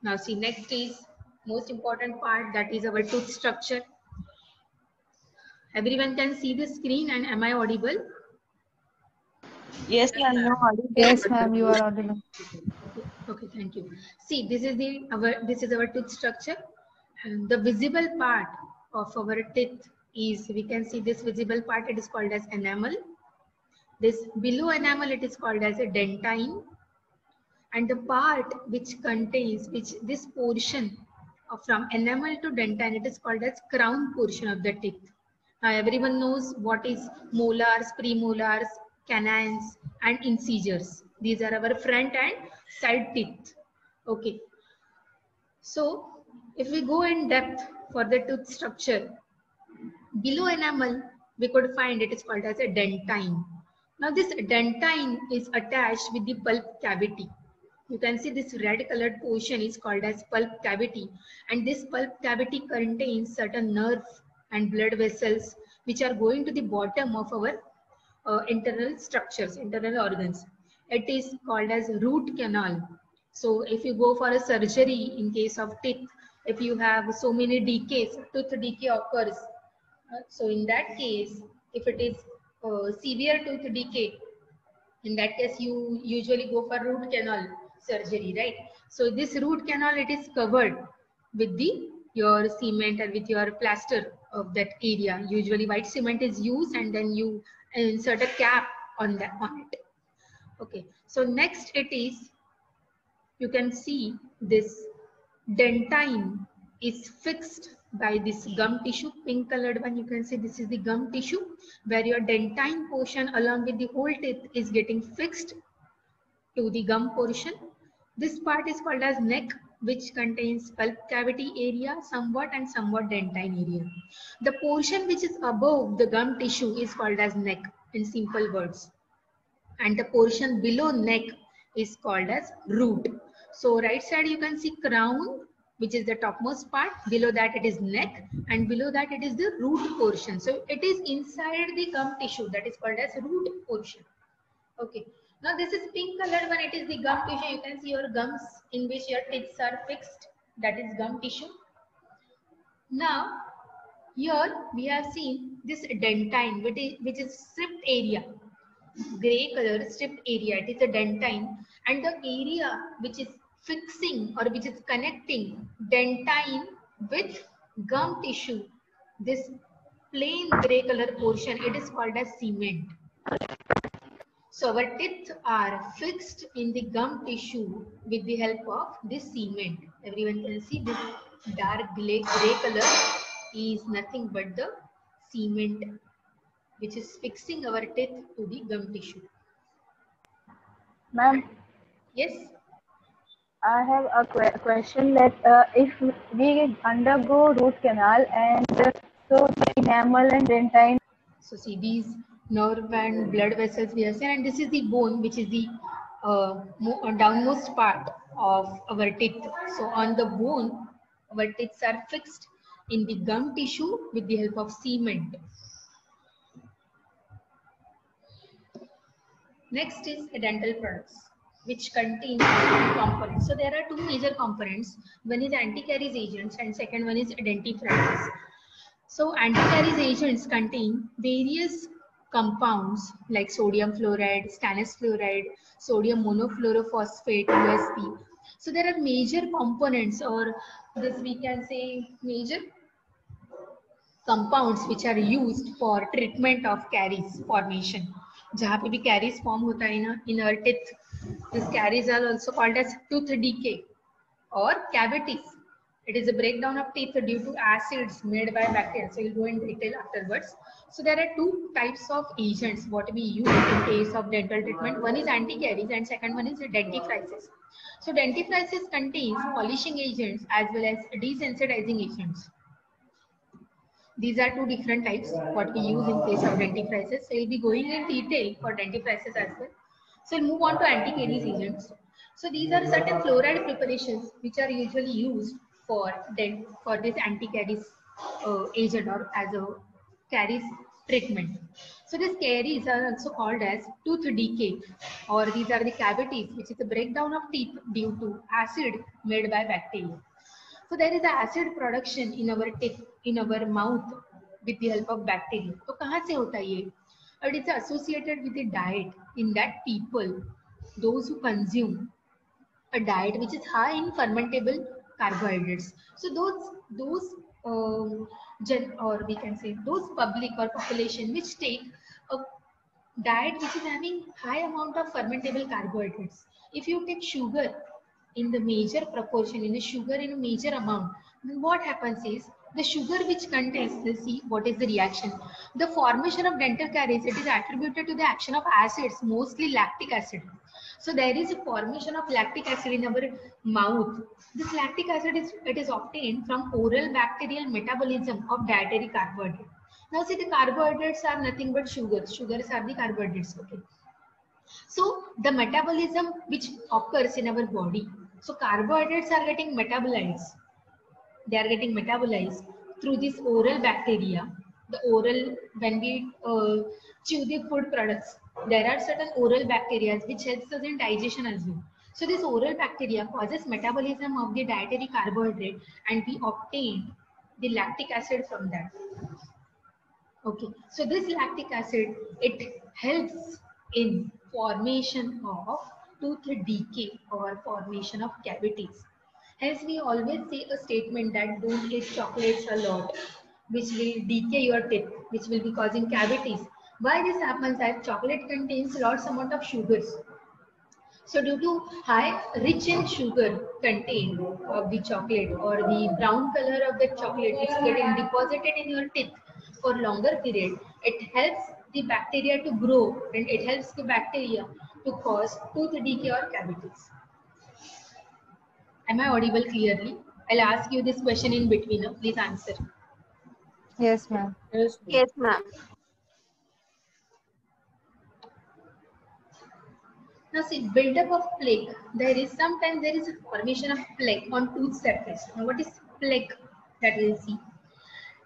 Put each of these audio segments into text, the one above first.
Now see, next is most important part, that is our tooth structure. Everyone can see the screen, and am I audible? Yes, ma'am. No audible. Yes, ma'am, you are audible. Okay, thank you. See, this is our tooth structure, and the visible part of our teeth is, we can see this visible part, it is called as enamel. This below enamel, it is called as a dentine, and the part which contains, this portion from enamel to dentine, it is called as crown portion of the teeth. Now everyone knows what is molars, premolars, canines, and incisors. These are our front and side teeth. Okay. So if we go in depth for the tooth structure, below enamel, we could find it is called as a dentine. Now this dentine is attached with the pulp cavity. You can see this red colored portion is called as pulp cavity, and this pulp cavity contains certain nerves and blood vessels which are going to the bottom of our internal structures, internal organs. It is called as root canal. So if you go for a surgery in case of teeth, if you have so many decays, tooth decay occurs. So in that case, if it is severe tooth decay, in that case you usually go for root canal surgery, right? So this root canal, it is covered with your cement or with your plaster of that area. Usually white cement is used, and then you insert a cap on it. Okay, so next it is, you can see this dentine is fixed by this gum tissue, pink colored one. You can see this is the gum tissue where your dentine portion along with the whole teeth is getting fixed to the gum portion. This part is called as neck, which contains pulp cavity area somewhat and somewhat dentine area. The portion which is above the gum tissue is called as neck in simple words, and the portion below neck is called as root. So right side you can see crown, which is the topmost part, below that it is neck, and below that it is the root portion. So it is inside the gum tissue, that is called as root portion. Okay. Now this is pink color one, it is the gum tissue. You can see your gums in which your teeth are fixed, that is gum tissue. Now here we have seen this dentine, which is stripped area, gray color stripped area, it is a dentine, and the area which is fixing or which is connecting dentine with gum tissue, this plain gray color portion, it is called as cement. So our teeth are fixed in the gum tissue with the help of this cement. Everyone can see this dark gray color is nothing but the cement which is fixing our teeth to the gum tissue. Ma'am, Yes? I have a question that if we undergo root canal and so the enamel and dentine. So see these nerve and blood vessels we have seen, and this is the bone which is the downmost part of our teeth. So on the bone, our teeth are fixed in the gum tissue with the help of cement. Next is dental products, which contain components. So there are two major components. One is anti-caries agents and second one is dentifrices. So anti-caries agents contain various compounds like sodium fluoride, stannous fluoride, sodium monofluorophosphate, USP. So there are major components, or this we can say major compounds which are used for treatment of caries formation. जहाँ पे भी caries form होता है ना in our teeth, these caries are also called as tooth decay or cavities. It is a breakdown of teeth due to acids made by bacteria. So we'll go in detail afterwards. So there are two types of agents what we use in case of dental treatment. One is anti-caries and second one is dentifrices. So dentifrices contains polishing agents as well as desensitizing agents. These are two different types what we use in case of dentifrices. So we'll be going in detail for dentifrices as well. So we'll move on to anti-caries agents. So these are certain fluoride preparations which are usually used for this anti-caries agent or as a caries treatment. So these caries are also called as tooth decay, or these are the cavities, which is the breakdown of teeth due to acid made by bacteria. So there is a acid production in our teeth, in our mouth, with the help of bacteria. So कहाँ से होता है ये? It is associated with the diet in that people, those who consume a diet which is high in fermentable carbohydrates. So those or we can say those public or population which take a diet which is having high amount of fermentable carbohydrates. If you take sugar in the major proportion, in the sugar in a major amount, then what happens is the sugar which contains, let's see what is the reaction. The formation of dental caries, it is attributed to the action of acids, mostly lactic acid. So there is a formation of lactic acid in our mouth. This lactic acid is obtained from oral bacterial metabolism of dietary carbohydrate. Now see, the carbohydrates are nothing but sugars. Sugars are the carbohydrates. Okay. So the metabolism which occurs in our body. So carbohydrates are getting metabolized. They are getting metabolized through this oral bacteria. The oral, when we chew the food products, there are certain oral bacteria which helps us in digestion as well. So this oral bacteria causes metabolism of the dietary carbohydrate, and we obtain the lactic acid from that. Okay, so this lactic acid, it helps in formation of tooth decay or formation of cavities. Hence, we always say a statement that don't eat chocolates a lot, which will decay your teeth, which will be causing cavities. Why this happens? That chocolate contains lots amount of sugars. So due to high rich in sugar contained of the chocolate, or the brown color of the chocolate is getting deposited in your teeth for longer period, it helps the bacteria to grow, and it helps the bacteria to cause tooth decay or cavities. Am I audible clearly? I'll ask you this question in between. Please answer. Yes, ma'am. Yes, ma'am. Now see, buildup of plaque. Sometimes there is a formation of plaque on tooth surface. Now what is plaque that we'll see?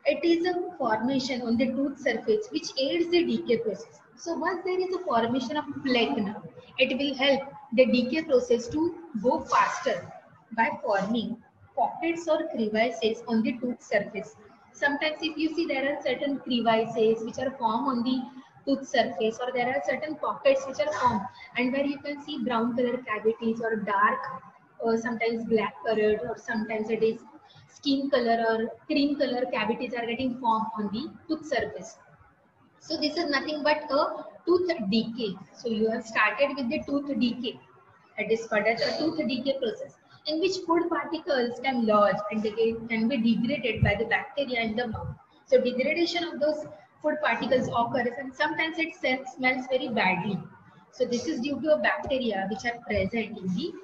It is a formation on the tooth surface which aids the decay process. So once there is a formation of plaque now, it will help the decay process to go faster by forming pockets or crevices on the tooth surface. Sometimes if you see, there are certain crevices which are formed on the tooth surface, or there are certain pockets which are formed, and where you can see brown color cavities or dark or sometimes black colored, or sometimes it is skin color or cream color cavities are getting formed on the tooth surface. So this is nothing but a tooth decay. So you have started with the tooth decay. It is called as a tooth decay process, in which food particles can lodge and they can be degraded by the bacteria in the mouth. So degradation of those food particles occurs, and sometimes it smells very badly. So this is due to a bacteria which are present in the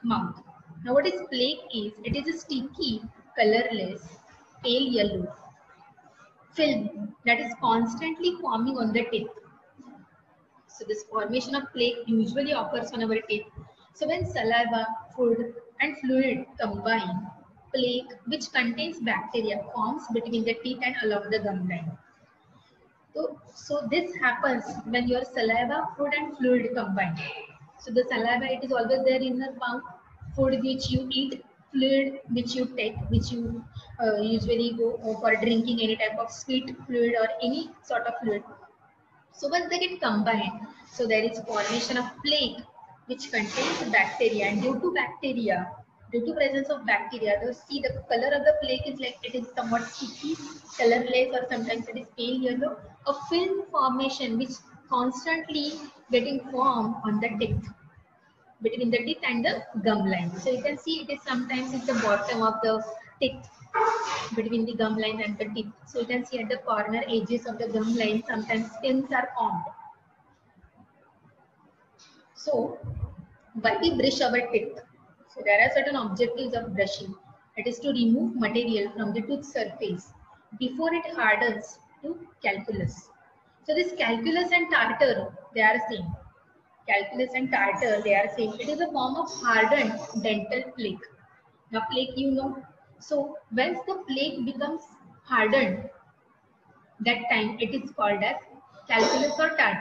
mouth. Now what is plaque is? It is a sticky, colorless, pale yellow film that is constantly forming on the teeth. So this formation of plaque usually occurs on our teeth. So when saliva, food and fluid combine, plaque, which contains bacteria, forms between the teeth and along the gum line. So this happens when your saliva, food and fluid combine. So the saliva, it is always there in the mouth, food which you eat, fluid which you take, which you usually go for drinking any type of sweet fluid or any sort of fluid. So once they get combined, so there is formation of plaque which contains bacteria, and due to presence of bacteria, see the color of the plaque is like it is somewhat sticky, colorless, or sometimes it is pale yellow. A film formation which constantly getting formed on the teeth, between the teeth and the gum line. So you can see it is sometimes at the bottom of the teeth, between the gum line and the teeth. So you can see at the corner edges of the gum line, sometimes films are formed. So why we brush our teeth? So there are certain objectives of brushing. It is to remove material from the tooth surface before it hardens to calculus. So this calculus and tartar, they are same. Calculus and tartar, they are same. It is a form of hardened dental plaque. Now plaque, you know. So once the plaque becomes hardened, that time it is called as calculus or tartar.